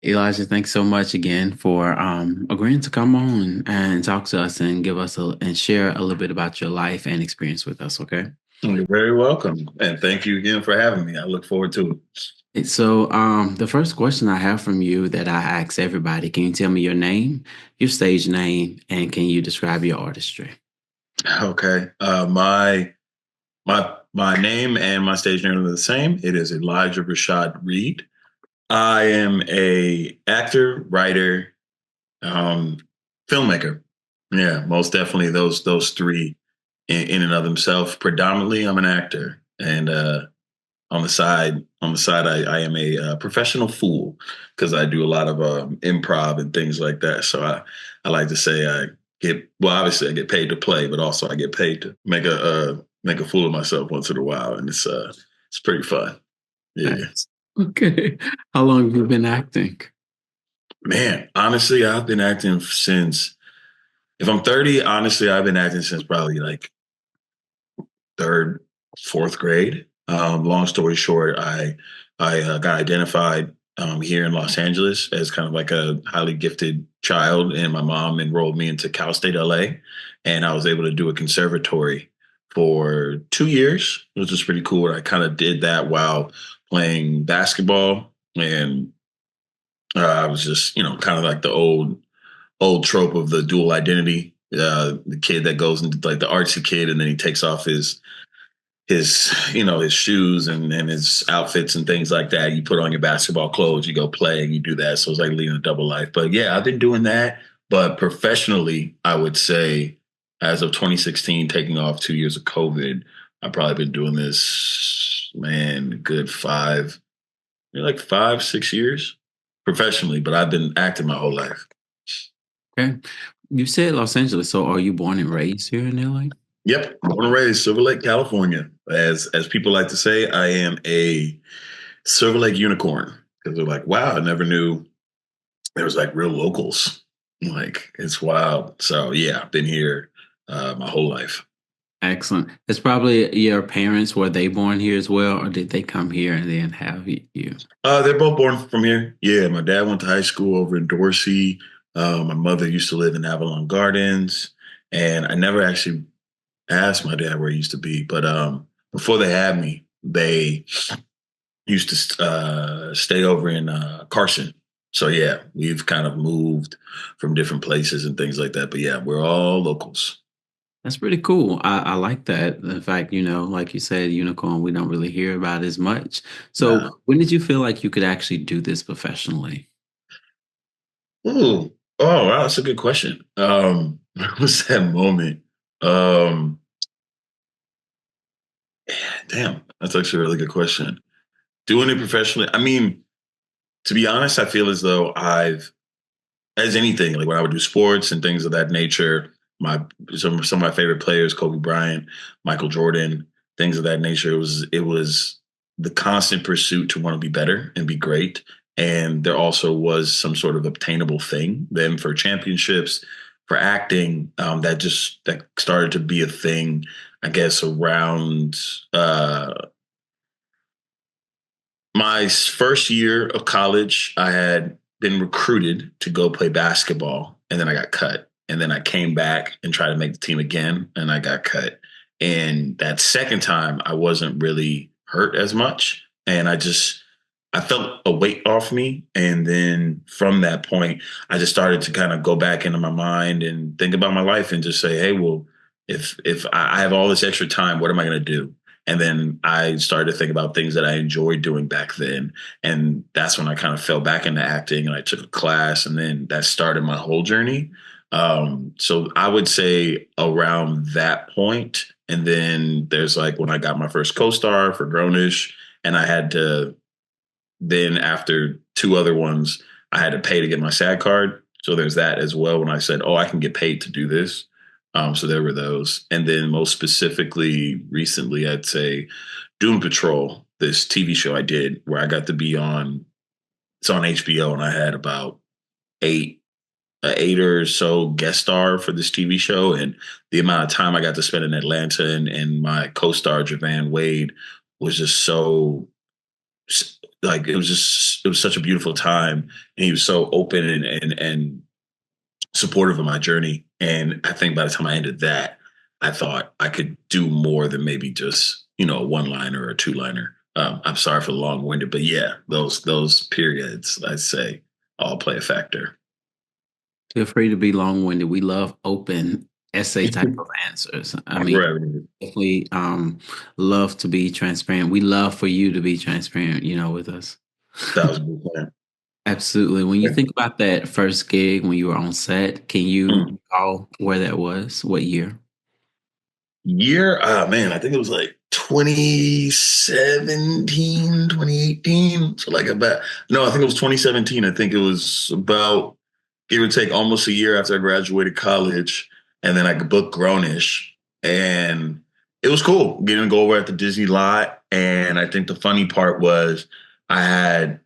Elijah, thanks so much again for agreeing to come on and talk to us and give us and share a little bit about your life and experience with us. Okay. You're very welcome. And thank you again for having me. I look forward to it. The first question I have from you that I ask everybody, can you tell me your name, your stage name, and can you describe your artistry? Okay. My name and my stage name are the same. It is Elijah Rashad Reed. I am a actor, writer, um, filmmaker. Yeah, most definitely those three in and of themselves. Predominantly, I'm an actor, and on the side, I am a professional fool because I do a lot of improv and things like that. So I like to say obviously I get paid to play, but also I get paid to make a fool of myself once in a while, and it's pretty fun. Yeah, Nice. Okay. How long have you been acting? man. Honestly, I've been acting since. If I'm 30, honestly, I've been acting since probably like third, fourth grade. Long story short, I got identified here in Los Angeles as kind of like a highly gifted child, and my mom enrolled me into Cal State LA, and I was able to do a conservatory for 2 years, which was pretty cool. I kind of did that while playing basketball, and I was just kind of like the old trope of the dual identity. The kid that goes into like the artsy kid, and then he takes off his shoes and his outfits and things like that. You put on your basketball clothes, you go play, and you do that. So it's like leading a double life. But yeah, I've been doing that. But professionally, I would say as of 2016, taking off 2 years of COVID, I've probably been doing this, man, good like 5, 6 years professionally. But I've been acting my whole life. Okay. You said Los Angeles, so are you born and raised here in LA? Yep, born and raised Silverlake, California. As people like to say, I am a Silverlake unicorn because they're like, wow, I never knew there was like real locals. Like it's wild. So yeah, I've been here my whole life. Excellent. It's probably your parents, were they born here as well, or did they come here and then have you? They're both born from here. Yeah, my dad went to high school over in Dorsey. My mother used to live in Avalon Gardens, and I never actually asked my dad where he used to be. But before they had me, they used to stay over in Carson. So yeah, we've kind of moved from different places and things like that. But yeah, we're all locals. That's pretty cool. I like that. The fact, like you said, unicorn, we don't really hear about as much. So Now, when did you feel like you could actually do this professionally? ooh, oh wow, that's a good question. What was that moment? Um, damn, that's actually a really good question. Doing it professionally, I mean, to be honest, I feel as though as anything, like when I would do sports and things of that nature, my some of my favorite players, Kobe Bryant, Michael Jordan, things of that nature. It was the constant pursuit to want to be better and be great. And there also was some sort of obtainable thing then for championships, for acting, that started to be a thing, I guess, around my first year of college. I had been recruited to go play basketball, and then I got cut. And then I came back and tried to make the team again, and I got cut. And that second time, I wasn't really hurt as much, and I felt a weight off me. And then from that point, I just started to kind of go back into my mind and think about my life and just say, hey, well, if I have all this extra time, what am I going to do? And then I started to think about things that I enjoyed doing back then. And that's when I kind of fell back into acting and I took a class, and then that started my whole journey. So I would say around that point. And then there's like when I got my first co-star for Grownish, and I had to, then after two other ones, I had to pay to get my SAG card. So there's that as well when I said, oh, I can get paid to do this. So there were those. And then most specifically recently, I'd say Doom Patrol, this TV show I did where I got to be on, it's on HBO, and I had about eight, eight or so guest star for this TV show. And the amount of time I got to spend in Atlanta, and my co-star Javan Wade was just so like it was such a beautiful time, and he was so open and supportive of my journey. And I think by the time I ended that, I thought I could do more than maybe just, a one liner or a two liner. I'm sorry for the long winded, but yeah, those periods, I'd say, all play a factor. Feel free to be long-winded. We love open essay type of answers. I mean, Right. definitely love to be transparent. We love for you to be transparent, with us. That was a good plan. Absolutely. When you Yeah. think about that first gig when you were on set, can you Mm. recall where that was? What year? Year, man, I think it was like 2017, 2018. So like about, no, I think it was 2017. I think it was about, give or take, almost a year after I graduated college. And then I booked Grownish. And it was cool getting to go over at the Disney lot. And I think the funny part was I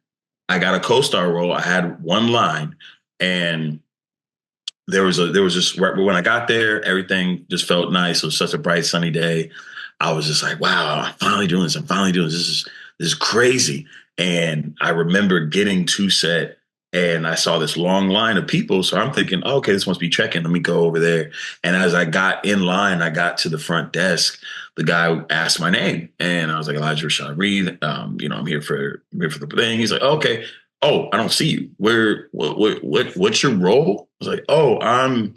got a co-star role. I had one line, and there was just right when I got there, everything just felt nice. It was such a bright, sunny day. I was just like, wow, I'm finally doing this. I'm finally doing this. This is crazy. And I remember getting to set, and I saw this long line of people. So I'm thinking, oh, okay, this must be check-in. Let me go over there. And as I got in line, I got to the front desk. The guy asked my name, and I was like, Elijah Rashad Reed. I'm here for the thing. He's like, oh, okay. Oh, I don't see you. What's your role? I was like, oh, I'm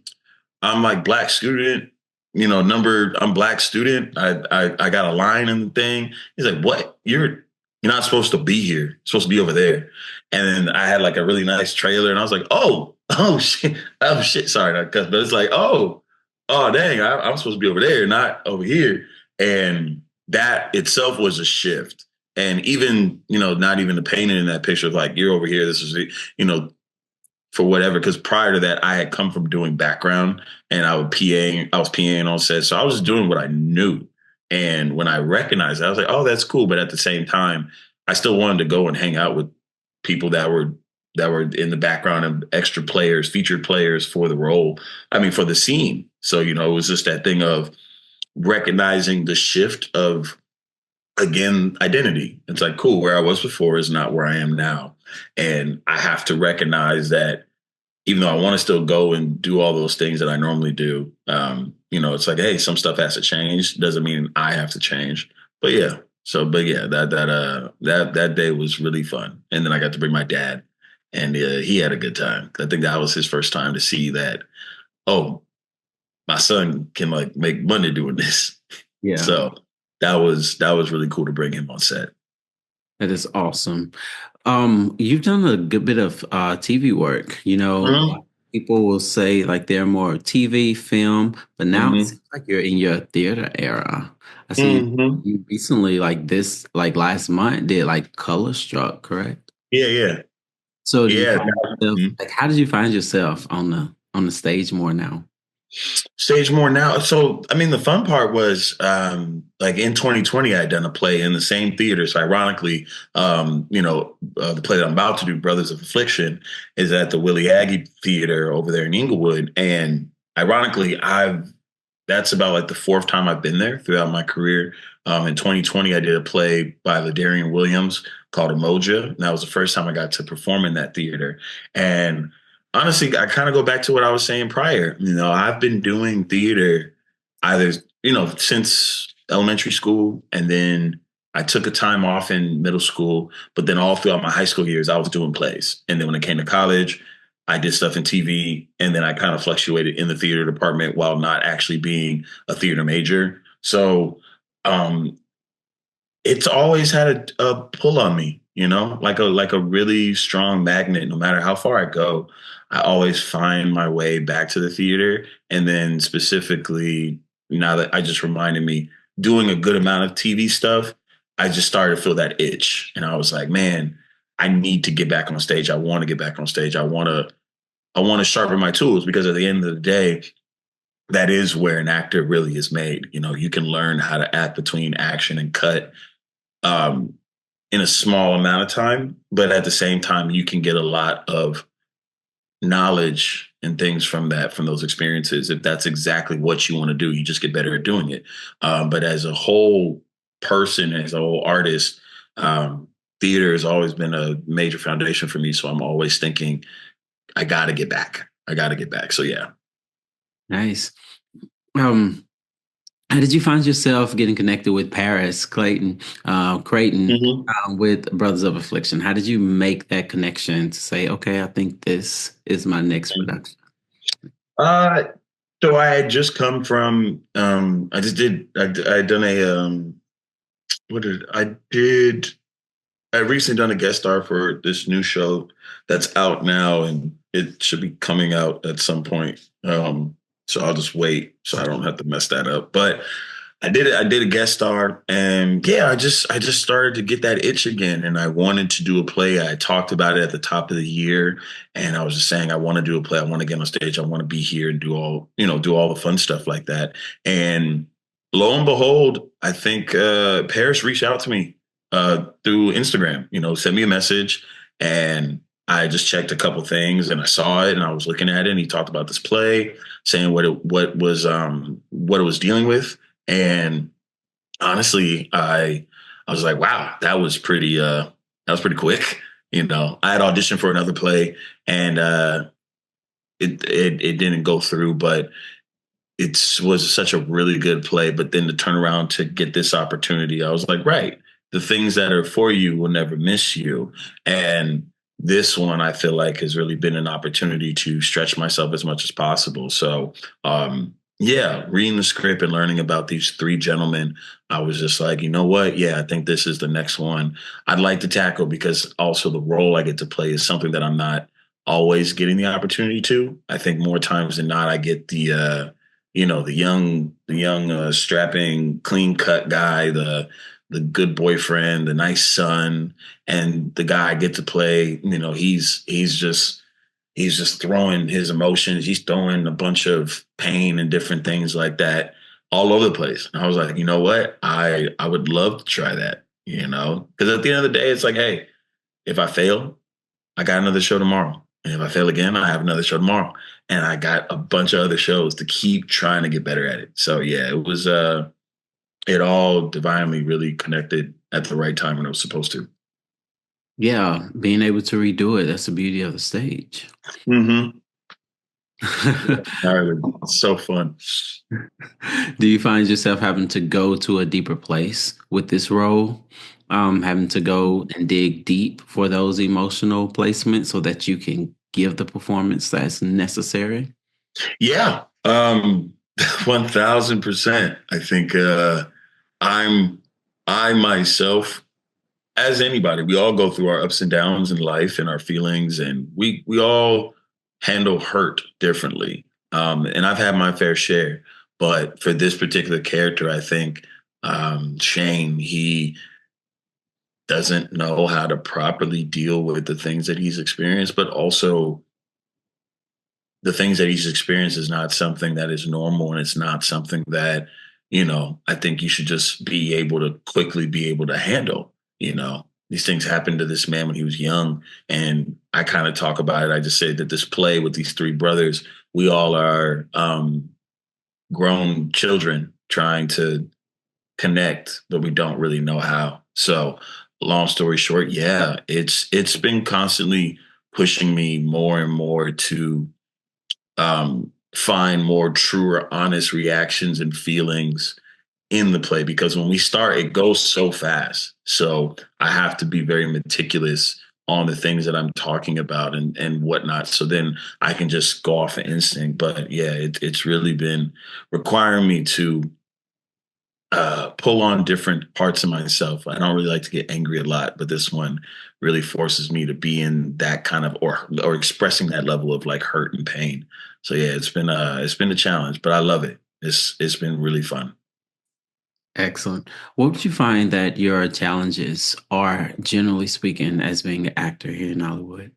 like black student, I'm black student. I got a line in the thing. He's like, what? You're not supposed to be here. You're supposed to be over there. And then I had like a really nice trailer, and I was like, oh shit, oh shit. Sorry, not cuss, but it's like, oh dang, I'm supposed to be over there, not over here. And that itself was a shift. And even, not even the painting in that picture of like, you're over here, this is, for whatever, because prior to that, I had come from doing background, and I was PAing on set. So I was doing what I knew. And when I recognized it, I was like, oh, that's cool. But at the same time, I still wanted to go and hang out with people that were in the background and extra players, featured players for the role. I mean, for the scene. So, it was just that thing of recognizing the shift of, again, identity. It's like, cool, where I was before is not where I am now. And I have to recognize that even though I want to still go and do all those things that I normally do, it's like, hey, some stuff has to change. Doesn't mean I have to change. But yeah. But yeah, that day was really fun. And then I got to bring my dad, and he had a good time. I think that was his first time to see that, oh, my son can like make money doing this. Yeah, So that was really cool to bring him on set. that is awesome. You've done a good bit of TV work. Mhm. People will say like they're more TV, film, but now it Mhm. seems like you're in your theater era. I see Mhm. you recently, like last month, did like Color Struck, correct? Yeah, yeah. So do you Yeah. find yourself like how did you find yourself on the stage more now? Stage more now. So, I mean, the fun part was, like in 2020, I had done a play in the same theater. So, ironically, the play that I'm about to do, Brothers of Affliction, is at the Willie Aggie Theater over there in Inglewood. And ironically, that's about like the fourth time I've been there throughout my career. In 2020, I did a play by Ladarian Williams called Emoja. And that was the first time I got to perform in that theater. And honestly, I kind of go back to what I was saying prior. I've been doing theater either, since elementary school, and then I took a time off in middle school, but then all throughout my high school years, I was doing plays. And then when it came to college, I did stuff in TV, and then I kind of fluctuated in the theater department while not actually being a theater major. So um, it's always had a pull on me, like a really strong magnet. No matter how far I go, I always find my way back to the theater. And then specifically, now that I just reminded me, doing a good amount of TV stuff, I just started to feel that itch, and I was like, man, I need to get back on stage. I want to get back on stage. I want to sharpen my tools, because at the end of the day, that is where an actor really is made. You can learn how to act between action and cut, um, in a small amount of time, but at the same time, you can get a lot of knowledge and things from those experiences. If that's exactly what you want to do, you just get better at doing it. But as a whole person, as a whole artist, um, theater has always been a major foundation for me. So I'm always thinking, I got to get back. I got to get back. So yeah. Nice. Um, how did you find yourself getting connected with Crayton, Mhm. with Brothers of Affliction? How did you make that connection to say, okay, I think this is my next production? Uh, so I had just come from, I had done a, what did I did? I recently done a guest star for this new show that's out now, and it should be coming out at some point. So I'll just wait so I don't have to mess that up. But I did it. I did a guest star, and yeah, I just started to get that itch again, and I wanted to do a play. I talked about it at the top of the year, and I was just saying I want to do a play. I want to get on stage. I want to be here and do all the fun stuff like that. And lo and behold, I think Paris reached out to me through Instagram. Sent me a message, and I just checked a couple things, and I saw it, and I was looking at it, and he talked about this play, saying what it was dealing with, and honestly, I was like, wow, that was pretty quick. I had auditioned for another play, and it didn't go through, but it was such a really good play. But then to turn around to get this opportunity, I was like, right, the things that are for you will never miss you. And this one, I feel like, has really been an opportunity to stretch myself as much as possible. So, yeah, reading the script and learning about these three gentlemen, I was just like, you know what? Yeah, I think this is the next one I'd like to tackle, because also the role I get to play is something that I'm not always getting the opportunity to. I think more times than not, I get the young strapping, clean cut guy, the good boyfriend, the nice son, and the guy I get to play. He's just throwing his emotions. He's throwing a bunch of pain and different things like that all over the place. And I was like, you know what? I would love to try that. Because at the end of the day, it's like, hey, if I fail, I got another show tomorrow. And if I fail again, I have another show tomorrow. And I got a bunch of other shows to keep trying to get better at it. So yeah, it all divinely really connected at the right time when it was supposed to. Yeah, being able to redo it, that's the beauty of the stage. Mm-hmm. It's so fun. Do you find yourself having to go to a deeper place with this role? Having to go and dig deep for those emotional placements so that you can give the performance that's necessary? Yeah. 1000%. I think I'm I myself, as anybody, we all go through our ups and downs in life and our feelings, and we all handle hurt differently. And I've had my fair share, but for this particular character, I think Shane, he doesn't know how to properly deal with the things that he's experienced, but also the things that he's experienced is not something that is normal, and it's not something that I think you should just be able to quickly be able to handle. These things happened to this man when he was young, and I kind of talk about it. I just say that this play with these three brothers, we all are grown children trying to connect, but we don't really know how. So long story short, yeah, it's been constantly pushing me more and more to find more truer, honest reactions and feelings in the play, because when we start, it goes so fast. So I have to be very meticulous on the things that I'm talking about and whatnot. So then I can just go off of instinct. But yeah, it's really been requiring me to pull on different parts of myself. I don't really like to get angry a lot, but this one really forces me to be in that kind of or expressing that level of like hurt and pain. So yeah, it's been a challenge, but I love it. It's been really fun. Excellent. What would you find that your challenges are, generally speaking, as being an actor here in Hollywood?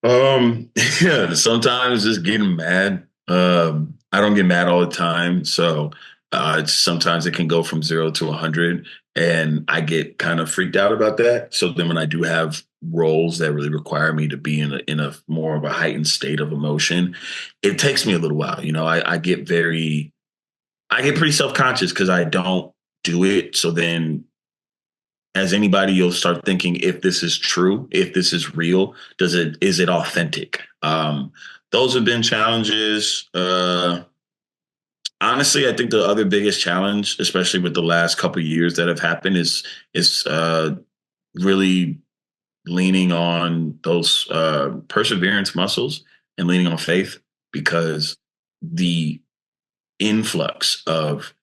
Yeah, sometimes just getting mad. I don't get mad all the time, so sometimes it can go from 0 to 100, and I get kind of freaked out about that. So then, when I do have roles that really require me to be in a more of a heightened state of emotion, it takes me a little while. I get pretty self conscious because I don't do it. So then as anybody, you'll start thinking if this is true, if this is real, is it authentic? Those have been challenges. Honestly, I think the other biggest challenge, especially with the last couple of years that have happened, is really leaning on those perseverance muscles and leaning on faith, because the influx of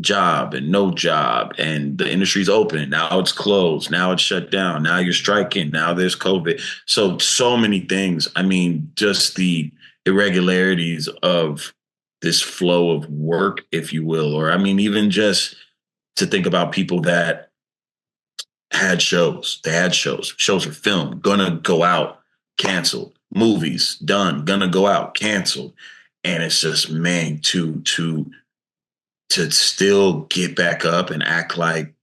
job and no job, and the industry's open, now it's closed, now it's shut down, now you're striking, now there's COVID, so many things. I mean, just the irregularities of this flow of work, if you will. Or I mean, even just to think about people that shows are filmed, gonna go out, canceled, movies done, gonna go out, canceled. And it's just, man, to still get back up and act like,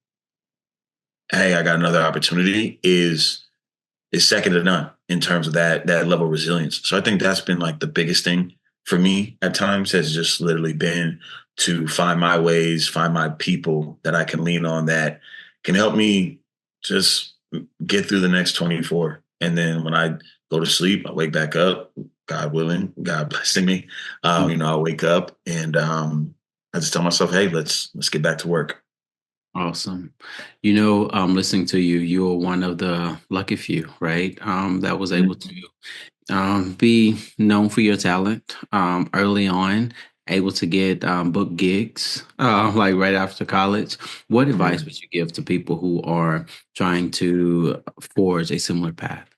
hey, I got another opportunity, is second to none in terms of that level of resilience. So I think that's been like the biggest thing for me at times, has just literally been to find my ways, find my people that I can lean on, that can help me just get through the next 24. And then when I go to sleep, I wake back up, God willing, God blessing me. I wake up and I just tell myself, hey, let's get back to work. Awesome. Listening to you, you're one of the lucky few, right? That was able to be known for your talent early on, able to get book gigs like right after college. What advice Mhm. would you give to people who are trying to forge a similar path?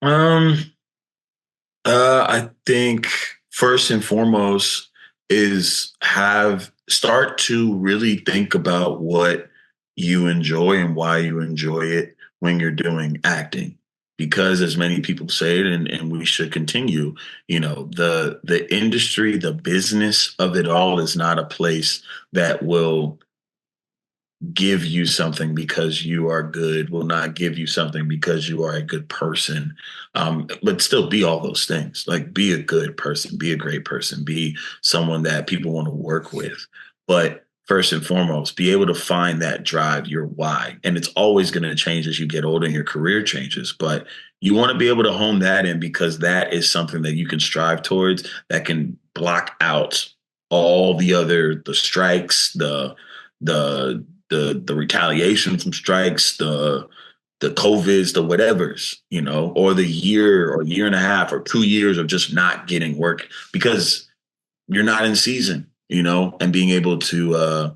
Um, I think first and foremost is have start to really think about what you enjoy and why you enjoy it when you're doing acting. Because as many people say it, and we should continue, the industry, the business of it all is not a place that will give you something because you are good, will not give you something because you are a good person. But still be all those things. Like, be a good person, be a great person, be someone that people want to work with. But first and foremost, be able to find that drive, your why. And it's always going to change as you get older and your career changes. But you want to be able to hone that in, because that is something that you can strive towards, that can block out all the strikes, the the retaliation from strikes, the COVIDs, the whatevers, or the year or year and a half or 2 years of just not getting work because you're not in season, and being able to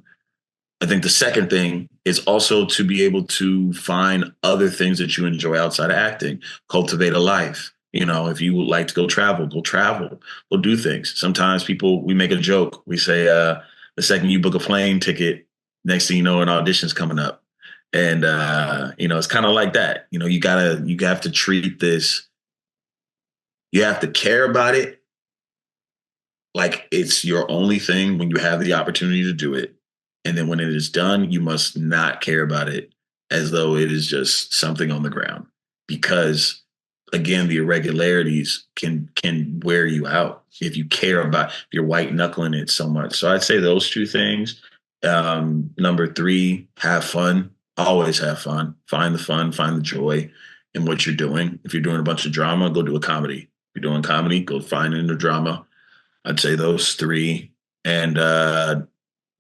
I think the second thing is also to be able to find other things that you enjoy outside of acting, cultivate a life. If you would like to go travel, go do things. Sometimes we make a joke. We say, the second you book a plane ticket, next thing you know, an audition's coming up. And, it's kind of like that. You have to treat this, you have to care about it like it's your only thing when you have the opportunity to do it. And then when it is done, you must not care about it as though it is just something on the ground. Because again, the irregularities can wear you out if you care about, if you're white knuckling it so much. So I'd say those two things. Number three, have fun. Always have fun. Find the fun, find the joy in what you're doing. If you're doing a bunch of drama, go do a comedy. If you're doing comedy, go find in the drama. I'd say those three. And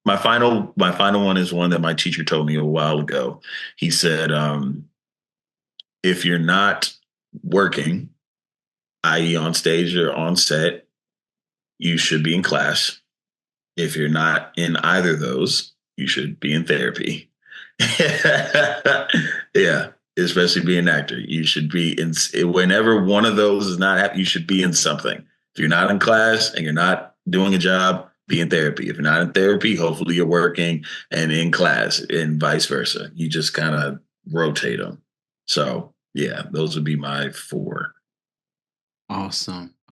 my final one is one that my teacher told me a while ago. He said, if you're not working, i.e., on stage or on set, you should be in class. If you're not in either of those, you should be in therapy. Yeah, especially being an actor. You should be in, whenever one of those is not happening, you should be in something. If you're not in class and you're not doing a job, be in therapy. If you're not in therapy, hopefully you're working and in class, and vice versa. You just kind of rotate them. So, yeah, those would be my four. Awesome.